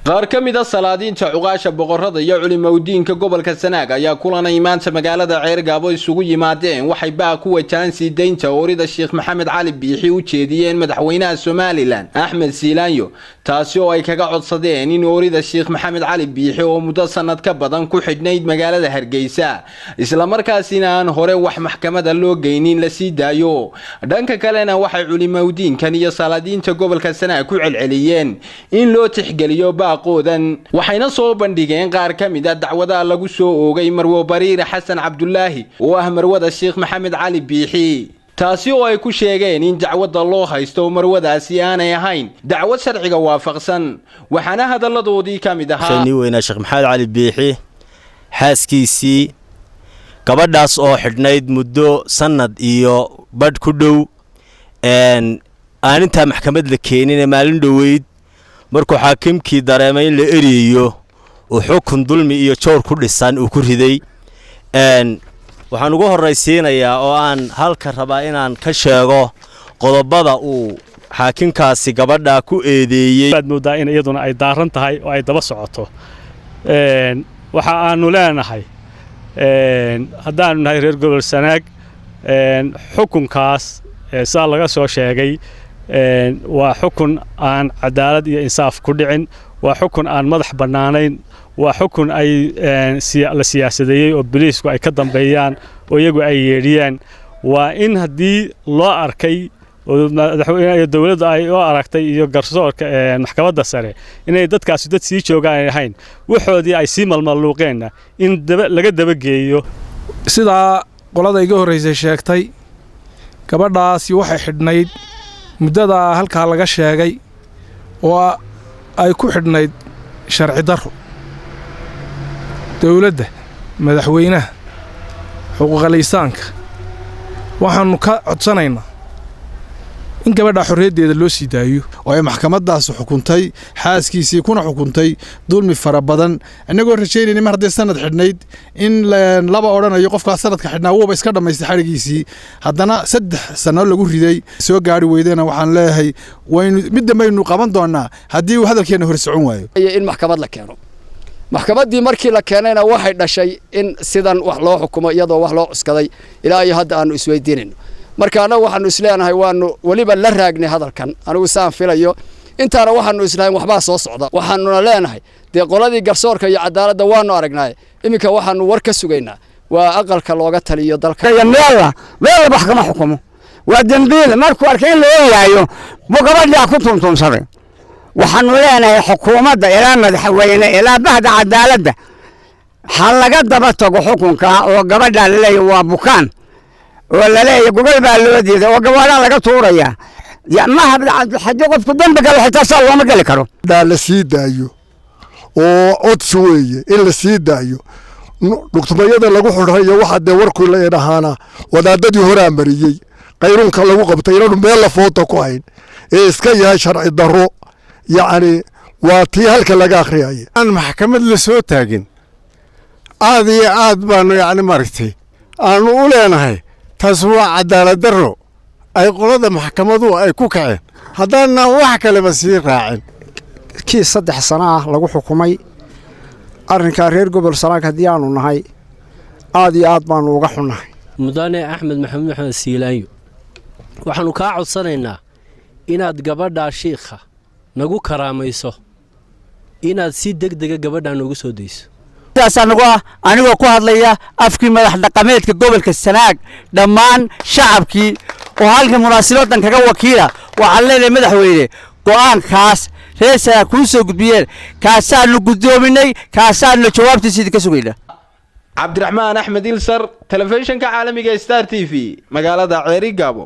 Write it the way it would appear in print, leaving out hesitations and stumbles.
qaar ka mid ah salaadiinta cuqaasha boqorada iyo culimadiinka gobolka Sanaag ayaa kulanay maanta magaalada Ceergaabo isugu yimaadeen waxay baa ku wajahan siideynta oorida Sheekh Maxamed Cali Biixi u jeediyeen madaxweynaha Soomaaliland Axmed Siilaanyo taasi oo ay kaga codsadeen in oorida Sheekh Maxamed Cali Biixi oo muddo sanad ka badan ku xidhnayd magaalada Hargeysa isla markaasina aan hore wax maxkamada loo geynin la sii daayo dhanka kalena waxay culimadiinkan iyo salaadiinta gobolka Sanaag ku celceliyeen in loo tixgeliyo قودن waxayna soo bandhigeen qaar ka mid ah dacwada lagu soo oogay Marwo Bariir Xasan Cabdullaahi oo ah marwada Sheekh Maxamed Cali Biixi taasi oo ay ku sheegeen in dacwada loo haysto marwadaasi aanay ahayn dacwad sharciga waafaqsan waxana hadaladoodii ka mid ahaa shayni weyna Sheekh Maxamed Cali Biixi xaaskiisii gabadhaas oo xidhnayd muddo sanad iyo bad ku dhow aaninta maxkamad la keenin maalin dhaweyd markuu xaakimkii dareemay in la eriyo oo xukun dulmi iyo joor ku dhisan uu ku riday waxaan ugu horeysiinayaa oo aan halka rabaa inaan ka sheego qodobada uu xaakimkaasi gabadha ku eedeeyay baad moodaa in iyaduna ay daaran tahay oo ay daba socoto waxa aanu leenahay haddaanu nahay reer gobol Sanaag xukunkaas saa laga soo sheegay waa xukun aan cadaalad iyo insaaf ku dhicin waa xukun aan madax banaanayn waa xukun ay la siyaasadeeyay oo booliisku ay ka dambeeyaan oo iyagu ay yeedhiyaan waa in hadii loo arkay oo madaxweynaha dawladda ay oo aragtay iyo garsoorka maxkamadda sare inay dadkaasi dad sii joogaan ahayn waxoodii ay sii malmaluuqeen in laga daba geeyo sida qolada iga horeysay sheegtay gabadhaasi waxay xidhnayd muddada halka laga sheegay oo ay ku xidhnayd sharci darro dawladda madaxweynaha xuquuqul insaanka waxaanu ka codsanaynaa in gabadha xorriyadeeda loo sii daayo oo ay maxkamadaas xukuntay xaaskiisii kuna xukuntay dulmi fara badan anagoo rajaynayna mar haddii sanad xidhnayd in laba oranayo qofka sanadka xidhnaa wuuba iska dhameystay xarigiisii haddana 3 sano lagu riday soo gaari weydana waxaan leeyahay waynu mid dambaynu qaban doonaa haddii uu hadalkeena hor socon waayo in maxkamad la keeno maxkamadii markii la keenayna waxay dhashay in sidan wax loo xukumo iyadoo wax loo cuskaday ilaa iyo hadda aanu isweydiinayno markaana waxaanu isleenahay waanu waliba la raagnay hadalkan anigu saan filayo intaana waxaanu islaahay waxba soo socda waxaanu leenahay qoladii garsoorka iyo cadaaladda waanu aragnay iminka waxaanu war ka sugaynaa waa aqalka looga taliyo dalka meel maxkamad xukumo waa dambiil markuu arkay in loo yaayo gabadha ku tuntunsaday waxaanu leenahay xukuumadda ilaa madaxweyne ilaa bahda cadaaladda hal laga daba tago xukunka oo gabadha la leeyahay waa bukaan ولا لا جوجل بالودي ده وجوالا لقى طوريا يا ما هبدا حد قف قدام بقى حتى صار ما قال كرو ده لسيد ايو oo od suuye in la sii daayo dhugtumayada lagu xorreeyo waxa de warku la yiraahana wadaadadii hore amariyay qayrunka lagu qabtay inuu meel la footo ku hayn ee iska yahay sharci darro yaani waa tii halka laga akhriyay aan maxkamad la soo taagin aad baanu yaani martay aanu u leenahay taswa cadaalad darro ay qolada maxkamadu ay ku kaceen hadana wax kale ba sii raacin kii 3 sano ah lagu xukumay arrinka reer gobol Sanaag hadii aanu nahay aad baan uga xunahay mudane Axmed Maxamed Siilaanyo waxaanu ka codsanaynaa inaad gabadha sheekha nagu karaamayso inaad si degdeg gabadha nagu soo deyso anigoo ku hadlaya afkii madax dhaqameedka gobolka Sanaag dhammaan shacabkii oo halka munaasabaddan kaga wakiila waxa leeyahay madaxweyne go'aankaas reesa ku soo gudbiyeen kaasaanu gudoominay kaasaanu jawaabtiisa ka sugayna Cabdiraxmaan Axmed Ilsar telefishinka caalamiga Star TV magaalada Ceergaabo